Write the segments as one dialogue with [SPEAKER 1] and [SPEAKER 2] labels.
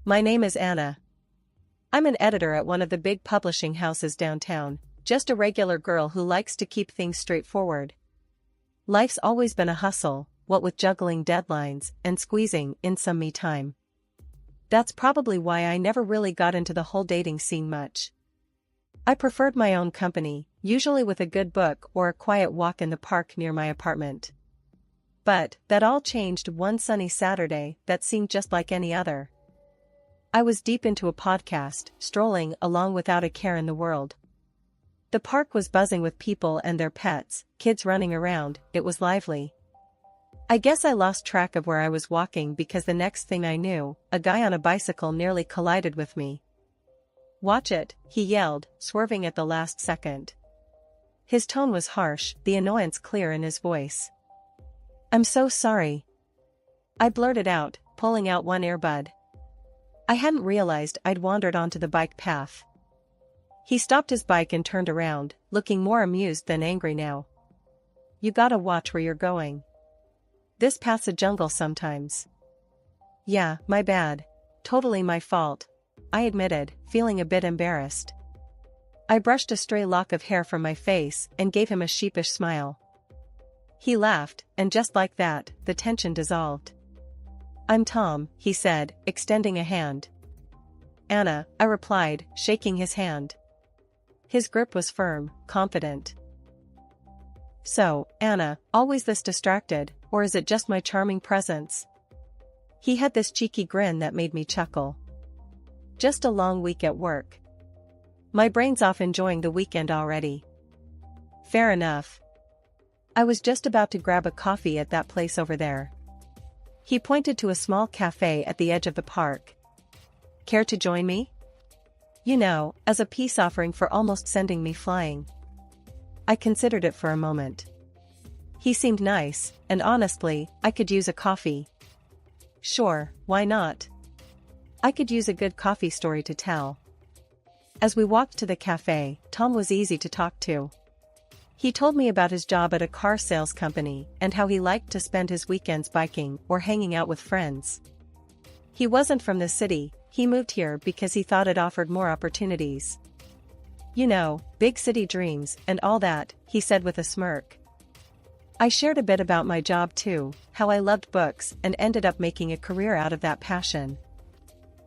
[SPEAKER 1] My name is Anna. I'm an editor at one of the big publishing houses downtown, just a regular girl who likes to keep things straightforward. Life's always been a hustle, what with juggling deadlines and squeezing in some me time. That's probably why I never really got into the whole dating scene much. I preferred my own company, usually with a good book or a quiet walk in the park near my apartment. But that all changed one sunny Saturday that seemed just like any other. I was deep into a podcast, strolling along without a care in the world. The park was buzzing with people and their pets, kids running around, it was lively. I guess I lost track of where I was walking because the next thing I knew, a guy on a bicycle nearly collided with me. "Watch it," he yelled, swerving at the last second. His tone was harsh, the annoyance clear in his voice. "I'm so sorry," I blurted out, pulling out one earbud. I hadn't realized I'd wandered onto the bike path. He stopped his bike and turned around, looking more amused than angry now. "You gotta watch where you're going. This path's a jungle sometimes." "Yeah, my bad. Totally my fault," I admitted, feeling a bit embarrassed. I brushed a stray lock of hair from my face and gave him a sheepish smile. He laughed, and just like that, the tension dissolved. "I'm Tom," he said, extending a hand. "Anna," I replied, shaking his hand. His grip was firm, confident. "So, Anna, always this distracted, or is it just my charming presence?" He had this cheeky grin that made me chuckle. "Just a long week at work. My brain's off enjoying the weekend already." "Fair enough. I was just about to grab a coffee at that place over there." He pointed to a small cafe at the edge of the park. "Care to join me? You know, as a peace offering for almost sending me flying." I considered it for a moment. He seemed nice, and honestly, I could use a coffee. Sure, why not? I could use a good coffee story to tell. As we walked to the cafe, Tom was easy to talk to. He told me about his job at a car sales company and how he liked to spend his weekends biking or hanging out with friends. He wasn't from the city, he moved here because he thought it offered more opportunities. "You know, big city dreams and all that," he said with a smirk. I shared a bit about my job too, how I loved books and ended up making a career out of that passion.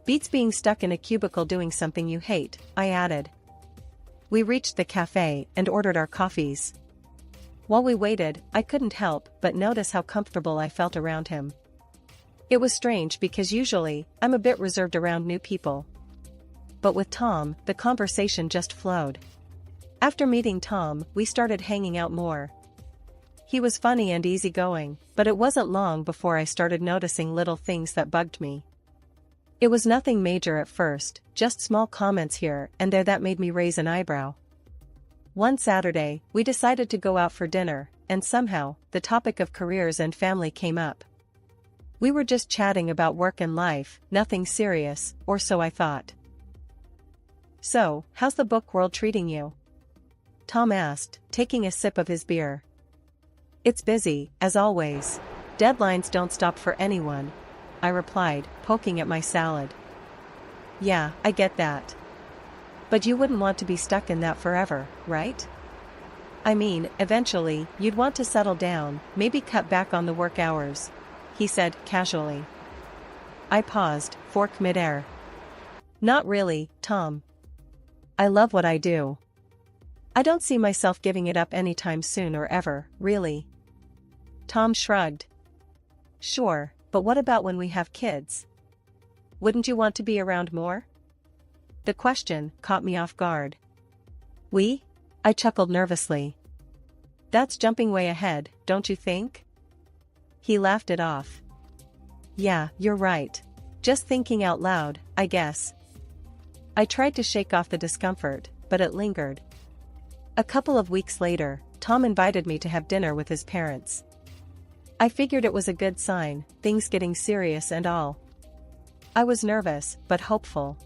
[SPEAKER 1] "Beats being stuck in a cubicle doing something you hate," I added. We reached the cafe and ordered our coffees. While we waited, I couldn't help but notice how comfortable I felt around him. It was strange because usually, I'm a bit reserved around new people. But with Tom, the conversation just flowed. After meeting Tom, we started hanging out more. He was funny and easygoing, but it wasn't long before I started noticing little things that bugged me. It was nothing major at first, just small comments here and there that made me raise an eyebrow. One Saturday, we decided to go out for dinner, and somehow, the topic of careers and family came up. We were just chatting about work and life, nothing serious, or so I thought. "So, how's the book world treating you?" Tom asked, taking a sip of his beer. "It's busy, as always. Deadlines don't stop for anyone," I replied, poking at my salad. "Yeah, I get that. But you wouldn't want to be stuck in that forever, right? I mean, eventually, you'd want to settle down, maybe cut back on the work hours," he said, casually. I paused, fork midair. "Not really, Tom. I love what I do. I don't see myself giving it up anytime soon or ever, really." Tom shrugged. "Sure, but what about when we have kids? Wouldn't you want to be around more?" The question caught me off guard. "We?" I chuckled nervously. "That's jumping way ahead, don't you think?" He laughed it off. "Yeah, you're right. Just thinking out loud, I guess." I tried to shake off the discomfort, but it lingered. A couple of weeks later, Tom invited me to have dinner with his parents. I figured it was a good sign, things getting serious and all. I was nervous, but hopeful.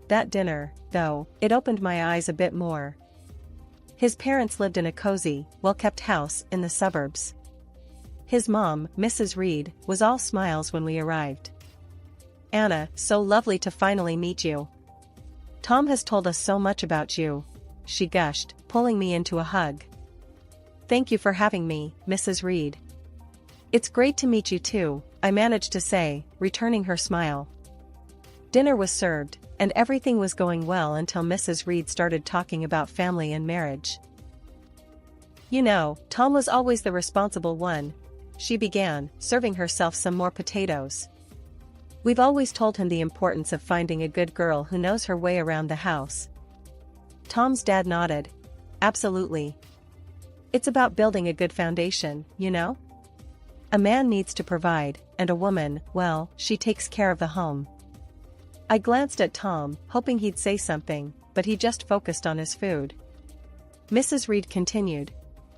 [SPEAKER 1] That dinner, though, it opened my eyes a bit more. His parents lived in a cozy, well-kept house in the suburbs. His mom, Mrs. Reed, was all smiles when we arrived. Anna, so lovely to finally meet you. Tom has told us so much about you, she gushed, pulling me into a hug. Thank you for having me, Mrs. Reed. It's great to meet you too, I managed to say, returning her smile. Dinner was served, and everything was going well until Mrs. Reed started talking about family and marriage. You know, Tom was always the responsible one, she began, serving herself some more potatoes. We've always told him the importance of finding a good girl who knows her way around the house. Tom's dad nodded. Absolutely. It's about building a good foundation, you know? A man needs to provide, and a woman, well, she takes care of the home. I glanced at Tom, hoping he'd say something, but he just focused on his food. Mrs. Reed continued.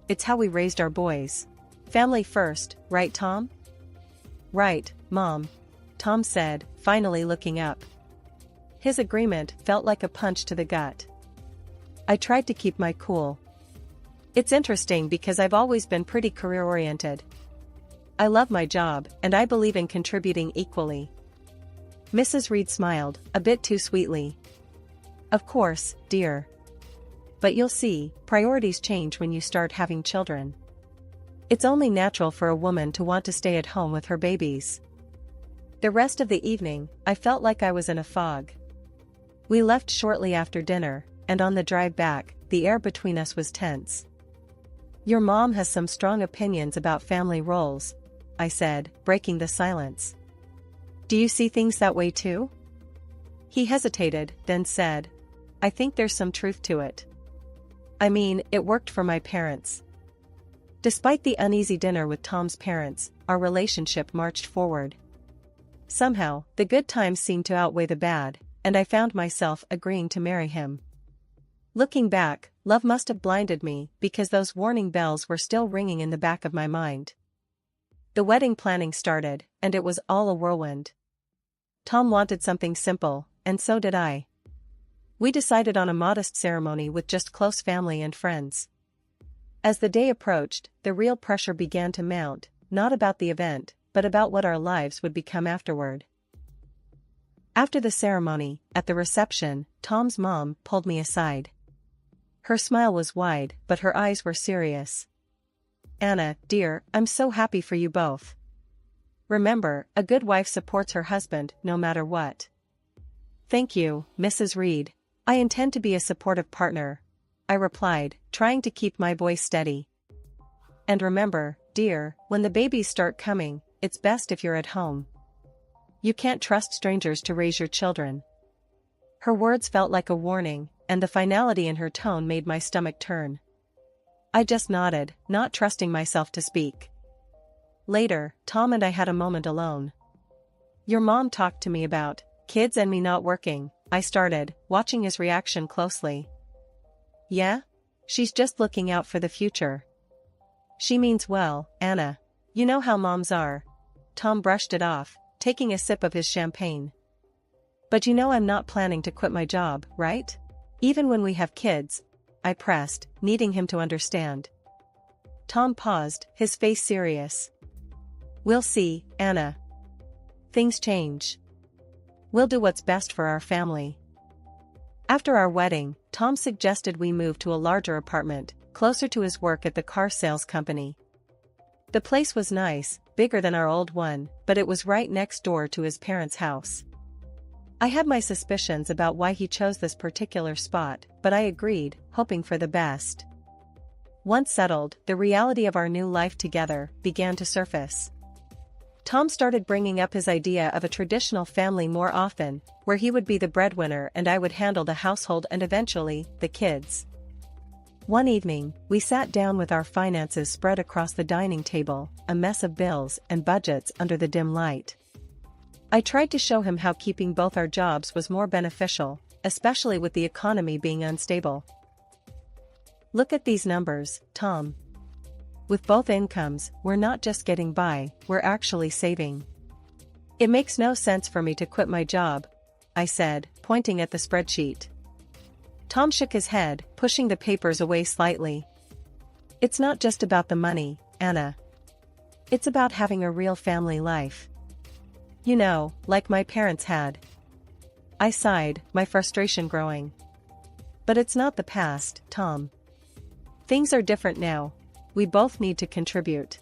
[SPEAKER 1] It's how we raised our boys. Family first, right Tom? Right, Mom, Tom said, finally looking up. His agreement felt like a punch to the gut. I tried to keep my cool. It's interesting because I've always been pretty career-oriented. I love my job, and I believe in contributing equally. Mrs. Reed smiled, a bit too sweetly. Of course, dear. But you'll see, priorities change when you start having children. It's only natural for a woman to want to stay at home with her babies. The rest of the evening, I felt like I was in a fog. We left shortly after dinner, and on the drive back, the air between us was tense. Your mom has some strong opinions about family roles, I said, breaking the silence. Do you see things that way too? He hesitated, then said, I think there's some truth to it. I mean, it worked for my parents. Despite the uneasy dinner with Tom's parents, our relationship marched forward. Somehow, the good times seemed to outweigh the bad, and I found myself agreeing to marry him. Looking back, love must have blinded me because those warning bells were still ringing in the back of my mind. The wedding planning started, and it was all a whirlwind. Tom wanted something simple, and so did I. We decided on a modest ceremony with just close family and friends. As the day approached, the real pressure began to mount, not about the event, but about what our lives would become afterward. After the ceremony, at the reception, Tom's mom pulled me aside. Her smile was wide, but her eyes were serious. Anna, dear, I'm so happy for you both. Remember, a good wife supports her husband no matter what. Thank you, Mrs. Reed. I intend to be a supportive partner, I replied, trying to keep my voice steady. And remember, dear, when the babies start coming, it's best if you're at home. You can't trust strangers to raise your children. Her words felt like a warning, and the finality in her tone made my stomach turn. I just nodded, not trusting myself to speak. Later, Tom and I had a moment alone. Your mom talked to me about kids and me not working, I started, watching his reaction closely. Yeah? She's just looking out for the future. She means well, Anna. You know how moms are. Tom brushed it off, taking a sip of his champagne. But you know I'm not planning to quit my job, right? Even when we have kids, I pressed, needing him to understand. Tom paused, his face serious. We'll see, Anna. Things change. We'll do what's best for our family. After our wedding, Tom suggested we move to a larger apartment, closer to his work at the car sales company. The place was nice, bigger than our old one, but it was right next door to his parents' house. I had my suspicions about why he chose this particular spot, but I agreed, hoping for the best. Once settled, the reality of our new life together began to surface. Tom started bringing up his idea of a traditional family more often, where he would be the breadwinner and I would handle the household and eventually, the kids. One evening, we sat down with our finances spread across the dining table, a mess of bills and budgets under the dim light. I tried to show him how keeping both our jobs was more beneficial, especially with the economy being unstable. Look at these numbers, Tom. With both incomes, we're not just getting by, we're actually saving. It makes no sense for me to quit my job, I said, pointing at the spreadsheet. Tom shook his head, pushing the papers away slightly. It's not just about the money, Anna. It's about having a real family life. Like my parents had. I sighed, my frustration growing. But it's not the past, Tom. Things are different now. We both need to contribute.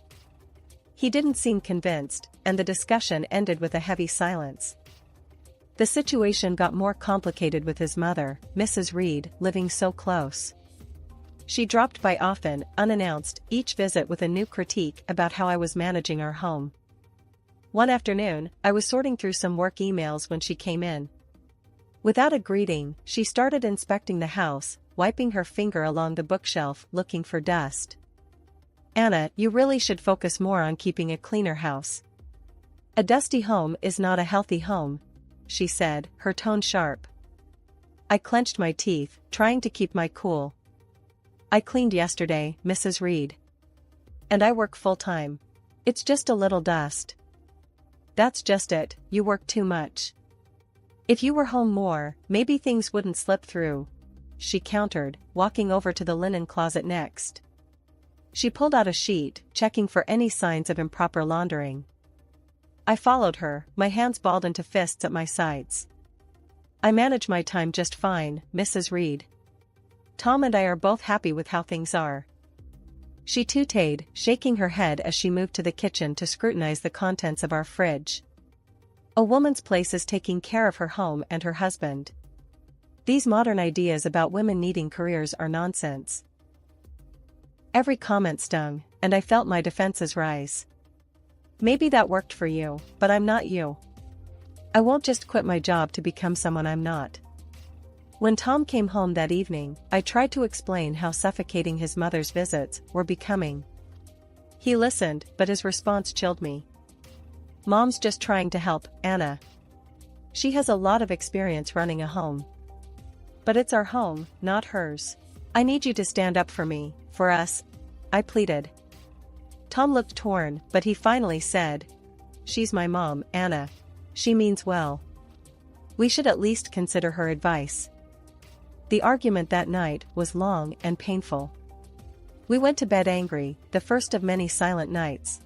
[SPEAKER 1] He didn't seem convinced, and the discussion ended with a heavy silence. The situation got more complicated with his mother, Mrs. Reed, living so close. She dropped by often, unannounced, each visit with a new critique about how I was managing our home. One afternoon, I was sorting through some work emails when she came in. Without a greeting, she started inspecting the house, wiping her finger along the bookshelf, looking for dust. "Anna, you really should focus more on keeping a cleaner house. A dusty home is not a healthy home," she said, her tone sharp. I clenched my teeth, trying to keep my cool. "I cleaned yesterday, Mrs. Reed. And I work full-time. It's just a little dust." "That's just it, you work too much. If you were home more, maybe things wouldn't slip through," she countered, walking over to the linen closet next. She pulled out a sheet, checking for any signs of improper laundering. I followed her, my hands balled into fists at my sides. "I manage my time just fine, Mrs. Reed. Tom and I are both happy with how things are." She tooted, shaking her head as she moved to the kitchen to scrutinize the contents of our fridge. "A woman's place is taking care of her home and her husband. These modern ideas about women needing careers are nonsense." Every comment stung, and I felt my defenses rise. "Maybe that worked for you, but I'm not you. I won't just quit my job to become someone I'm not." When Tom came home that evening, I tried to explain how suffocating his mother's visits were becoming. He listened, but his response chilled me. "Mom's just trying to help, Anna. She has a lot of experience running a home. But it's our home, not hers. I need you to stand up for me, for us," I pleaded. Tom looked torn, but he finally said, "She's my mom, Anna. She means well. We should at least consider her advice." The argument that night was long and painful. We went to bed angry, the first of many silent nights.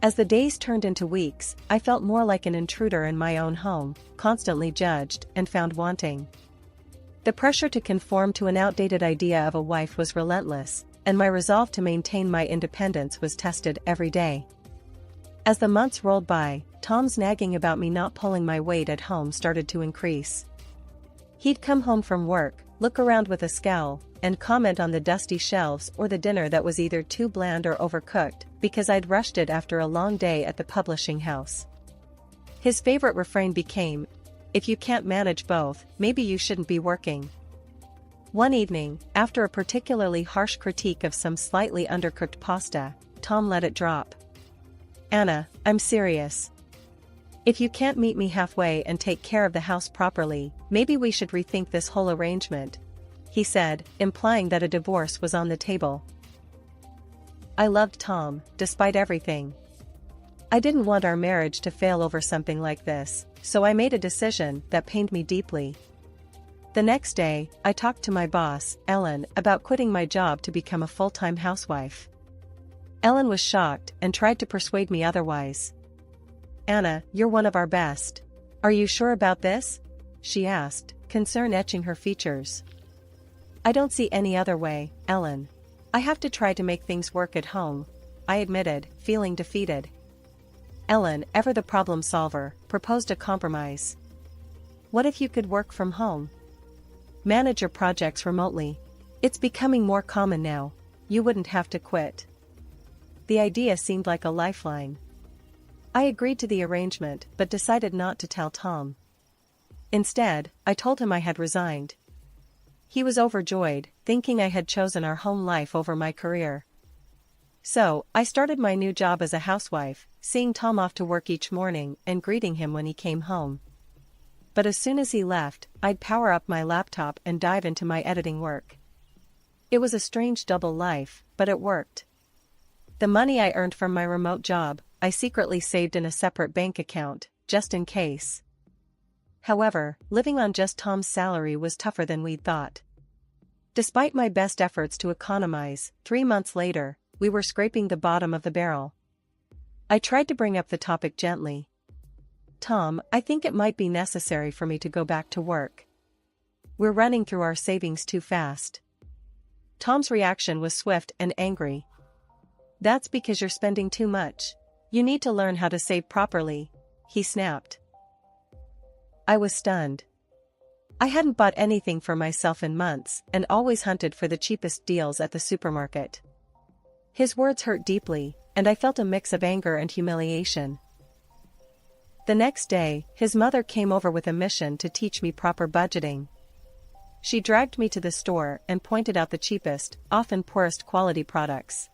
[SPEAKER 1] As the days turned into weeks, I felt more like an intruder in my own home, constantly judged and found wanting. The pressure to conform to an outdated idea of a wife was relentless, and my resolve to maintain my independence was tested every day. As the months rolled by, Tom's nagging about me not pulling my weight at home started to increase. He'd come home from work, look around with a scowl, and comment on the dusty shelves or the dinner that was either too bland or overcooked, because I'd rushed it after a long day at the publishing house. His favorite refrain became, "If you can't manage both, maybe you shouldn't be working." One evening, after a particularly harsh critique of some slightly undercooked pasta, Tom let it drop. "Anna, I'm serious. If you can't meet me halfway and take care of the house properly, maybe we should rethink this whole arrangement," he said, implying that a divorce was on the table. I loved Tom, despite everything. I didn't want our marriage to fail over something like this, so I made a decision that pained me deeply. The next day, I talked to my boss, Ellen, about quitting my job to become a full-time housewife. Ellen was shocked and tried to persuade me otherwise. "Anna, you're one of our best. Are you sure about this?" she asked, concern etching her features. "I don't see any other way, Ellen. I have to try to make things work at home," I admitted, feeling defeated. Ellen, ever the problem solver, proposed a compromise. "What if you could work from home? Manage your projects remotely. It's becoming more common now. You wouldn't have to quit." The idea seemed like a lifeline. I agreed to the arrangement but decided not to tell Tom. Instead, I told him I had resigned. He was overjoyed, thinking I had chosen our home life over my career. So, I started my new job as a housewife, seeing Tom off to work each morning and greeting him when he came home. But as soon as he left, I'd power up my laptop and dive into my editing work. It was a strange double life, but it worked. The money I earned from my remote job, I secretly saved in a separate bank account, just in case. However, living on just Tom's salary was tougher than we'd thought. Despite my best efforts to economize, 3 months later, we were scraping the bottom of the barrel. I tried to bring up the topic gently. Tom, I think it might be necessary for me to go back to work. We're running through our savings too fast. Tom's reaction was swift and angry. That's because you're spending too much. You need to learn how to save properly, he snapped. I was stunned. I hadn't bought anything for myself in months and always hunted for the cheapest deals at the supermarket. His words hurt deeply, and I felt a mix of anger and humiliation. The next day, his mother came over with a mission to teach me proper budgeting. She dragged me to the store and pointed out the cheapest, often poorest quality products.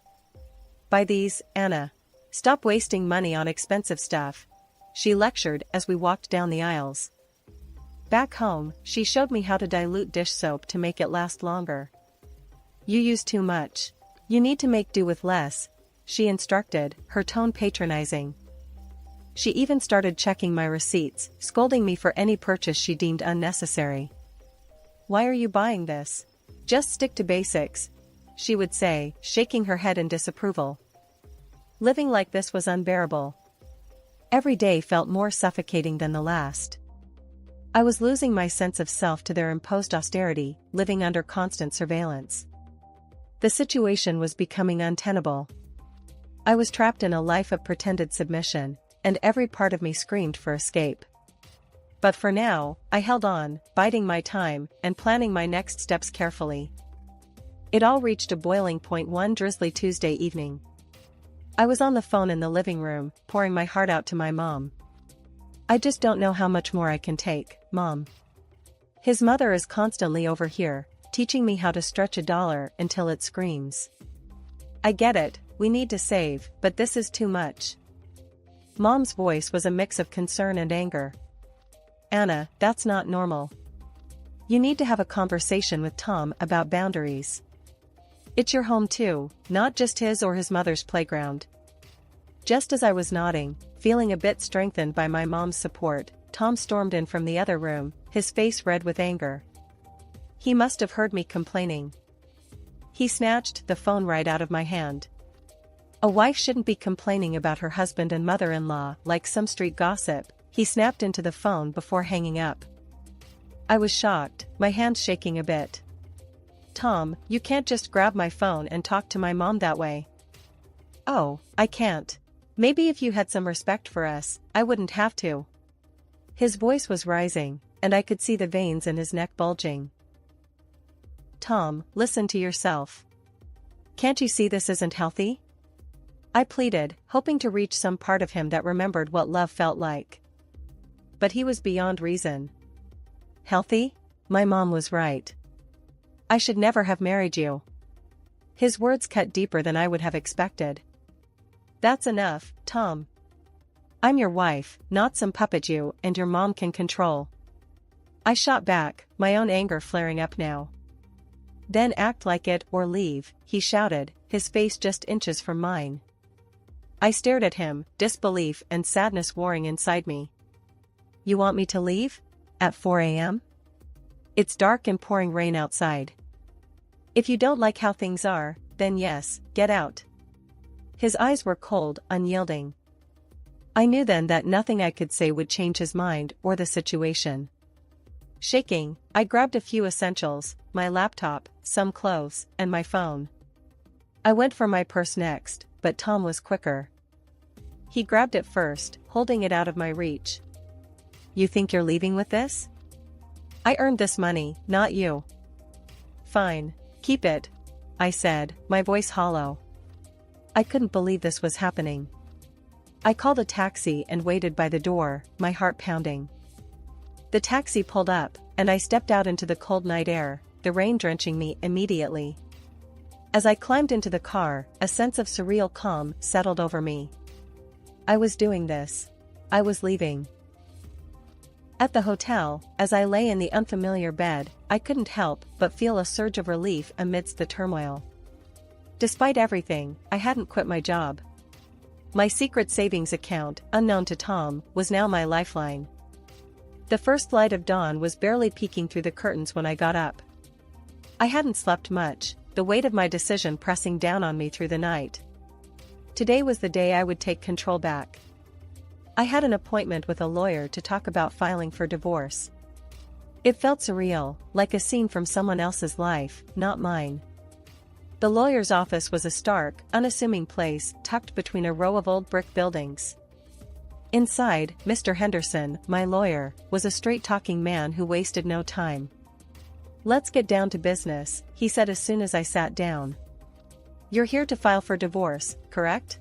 [SPEAKER 1] Buy these, Anna. Stop wasting money on expensive stuff, she lectured as we walked down the aisles. Back home, she showed me how to dilute dish soap to make it last longer. You use too much. You need to make do with less, she instructed, her tone patronizing. She even started checking my receipts, scolding me for any purchase she deemed unnecessary. Why are you buying this? Just stick to basics, she would say, shaking her head in disapproval. Living like this was unbearable. Every day felt more suffocating than the last. I was losing my sense of self to their imposed austerity, living under constant surveillance. The situation was becoming untenable. I was trapped in a life of pretended submission, and every part of me screamed for escape. But for now, I held on, biding my time and planning my next steps carefully. It all reached a boiling point one drizzly Tuesday evening. I was on the phone in the living room, pouring my heart out to my mom. I just don't know how much more I can take, Mom. His mother is constantly over here, teaching me how to stretch $1 until it screams. I get it, we need to save, but this is too much. Mom's voice was a mix of concern and anger. Anna, that's not normal. You need to have a conversation with Tom about boundaries. It's your home too, not just his or his mother's playground. Just as I was nodding, feeling a bit strengthened by my mom's support, Tom stormed in from the other room, his face red with anger. He must have heard me complaining. He snatched the phone right out of my hand. A wife shouldn't be complaining about her husband and mother-in-law like some street gossip, he snapped into the phone before hanging up. I was shocked, my hands shaking a bit. Tom, you can't just grab my phone and talk to my mom that way. Oh, I can't. Maybe if you had some respect for us, I wouldn't have to. His voice was rising, and I could see the veins in his neck bulging. Tom, listen to yourself. Can't you see this isn't healthy? I pleaded, hoping to reach some part of him that remembered what love felt like. But he was beyond reason. Healthy? My mom was right. I should never have married you. His words cut deeper than I would have expected. That's enough, Tom. I'm your wife, not some puppet you and your mom can control. I shot back, my own anger flaring up now. Then act like it or leave, he shouted, his face just inches from mine. I stared at him, disbelief and sadness warring inside me. You want me to leave? At 4 a.m.? It's dark and pouring rain outside. If you don't like how things are, then yes, get out. His eyes were cold, unyielding. I knew then that nothing I could say would change his mind or the situation. Shaking, I grabbed a few essentials, my laptop, some clothes, and my phone. I went for my purse next, but Tom was quicker. He grabbed it first, holding it out of my reach. You think you're leaving with this? I earned this money, not you. Fine, keep it, I said, my voice hollow. I couldn't believe this was happening. I called a taxi and waited by the door, my heart pounding. The taxi pulled up, and I stepped out into the cold night air, the rain drenching me immediately. As I climbed into the car, a sense of surreal calm settled over me. I was doing this. I was leaving. At the hotel, as I lay in the unfamiliar bed, I couldn't help but feel a surge of relief amidst the turmoil. Despite everything, I hadn't quit my job. My secret savings account, unknown to Tom, was now my lifeline. The first light of dawn was barely peeking through the curtains when I got up. I hadn't slept much, the weight of my decision pressing down on me through the night. Today was the day I would take control back. I had an appointment with a lawyer to talk about filing for divorce. It felt surreal, like a scene from someone else's life, not mine. The lawyer's office was a stark, unassuming place tucked between a row of old brick buildings. Inside, Mr. Henderson, my lawyer, was a straight-talking man who wasted no time. "Let's get down to business," he said as soon as I sat down. "You're here to file for divorce, correct?"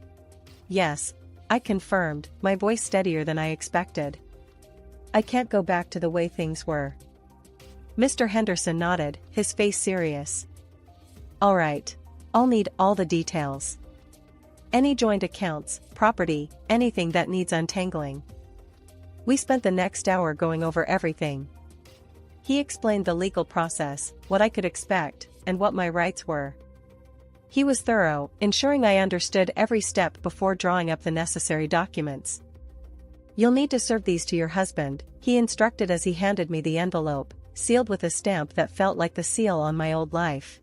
[SPEAKER 1] "Yes," I confirmed, my voice steadier than I expected. "I can't go back to the way things were." Mr. Henderson nodded, his face serious. "All right. I'll need all the details. Any joint accounts, property, anything that needs untangling." We spent the next hour going over everything. He explained the legal process, what I could expect, and what my rights were. He was thorough, ensuring I understood every step before drawing up the necessary documents. "You'll need to serve these to your husband," he instructed as he handed me the envelope, sealed with a stamp that felt like the seal on my old life.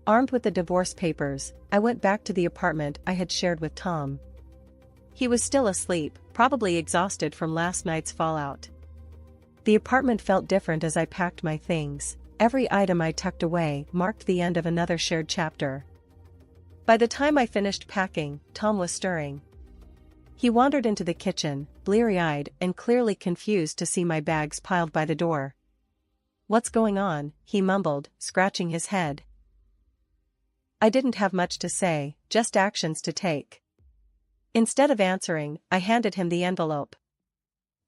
[SPEAKER 1] Armed with the divorce papers, I went back to the apartment I had shared with Tom. He was still asleep, probably exhausted from last night's fallout. The apartment felt different as I packed my things. Every item I tucked away marked the end of another shared chapter. By the time I finished packing, Tom was stirring. He wandered into the kitchen, bleary-eyed and clearly confused to see my bags piled by the door. "What's going on?" he mumbled, scratching his head. I didn't have much to say, just actions to take. Instead of answering, I handed him the envelope.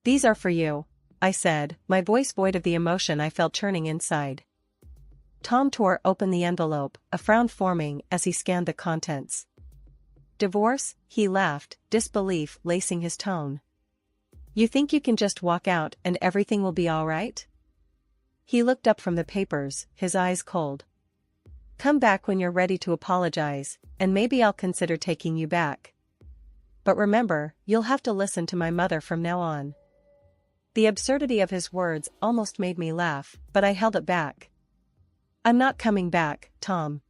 [SPEAKER 1] "These are for you," I said, my voice void of the emotion I felt churning inside. Tom tore open the envelope, a frown forming as he scanned the contents. "Divorce?" he laughed, disbelief lacing his tone. "You think you can just walk out and everything will be all right?" He looked up from the papers, his eyes cold. "Come back when you're ready to apologize, and maybe I'll consider taking you back. But remember, you'll have to listen to my mother from now on." The absurdity of his words almost made me laugh, but I held it back. "I'm not coming back, Tom.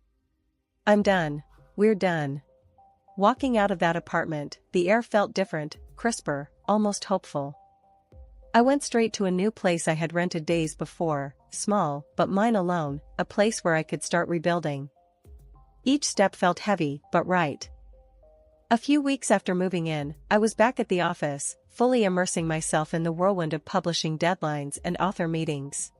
[SPEAKER 1] I'm done. We're done." Walking out of that apartment, the air felt different, crisper, almost hopeful. I went straight to a new place I had rented days before, small, but mine alone, a place where I could start rebuilding. Each step felt heavy, but right. A few weeks after moving in, I was back at the office, fully immersing myself in the whirlwind of publishing deadlines and author meetings.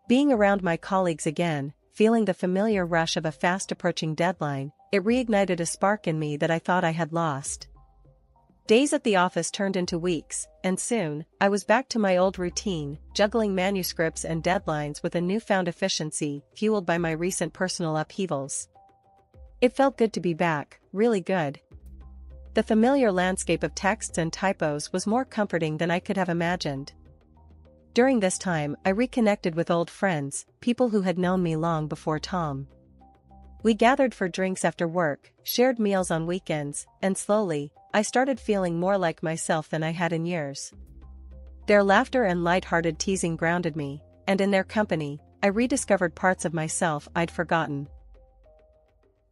[SPEAKER 1] Being around my colleagues again, feeling the familiar rush of a fast-approaching deadline, it reignited a spark in me that I thought I had lost. Days at the office turned into weeks, and soon, I was back to my old routine, juggling manuscripts and deadlines with a newfound efficiency, fueled by my recent personal upheavals. It felt good to be back, really good. The familiar landscape of texts and typos was more comforting than I could have imagined. During this time, I reconnected with old friends, people who had known me long before Tom. We gathered for drinks after work, shared meals on weekends, and slowly, I started feeling more like myself than I had in years. Their laughter and light-hearted teasing grounded me, and in their company, I rediscovered parts of myself I'd forgotten.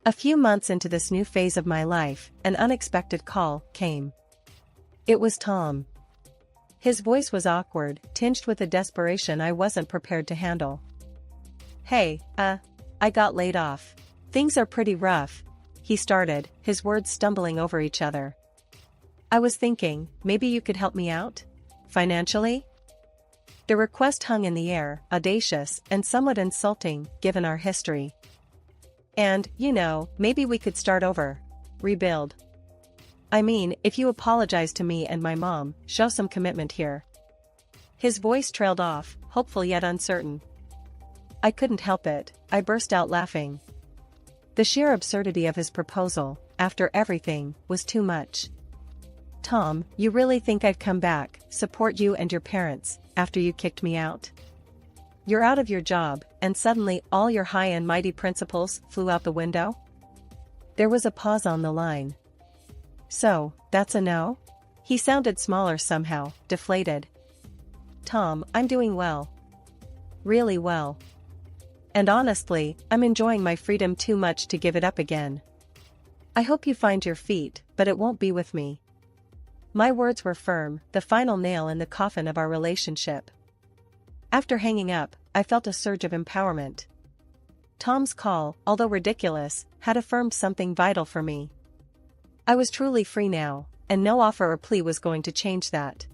[SPEAKER 1] A few months into this new phase of my life, an unexpected call came. It was Tom. His voice was awkward, tinged with a desperation I wasn't prepared to handle. "Hey, I got laid off. Things are pretty rough," he started, his words stumbling over each other. "I was thinking, maybe you could help me out? Financially?" The request hung in the air, audacious and somewhat insulting, given our history. "And, maybe we could start over. Rebuild. I mean, if you apologize to me and my mom, show some commitment here." His voice trailed off, hopeful yet uncertain. I couldn't help it, I burst out laughing. The sheer absurdity of his proposal, after everything, was too much. "Tom, you really think I'd come back, support you and your parents, after you kicked me out? You're out of your job, and suddenly all your high and mighty principles flew out the window?" There was a pause on the line. "So, that's a no?" He sounded smaller somehow, deflated. "Tom, I'm doing well. Really well. And honestly, I'm enjoying my freedom too much to give it up again. I hope you find your feet, but it won't be with me." My words were firm, the final nail in the coffin of our relationship. After hanging up, I felt a surge of empowerment. Tom's call, although ridiculous, had affirmed something vital for me. I was truly free now, and no offer or plea was going to change that.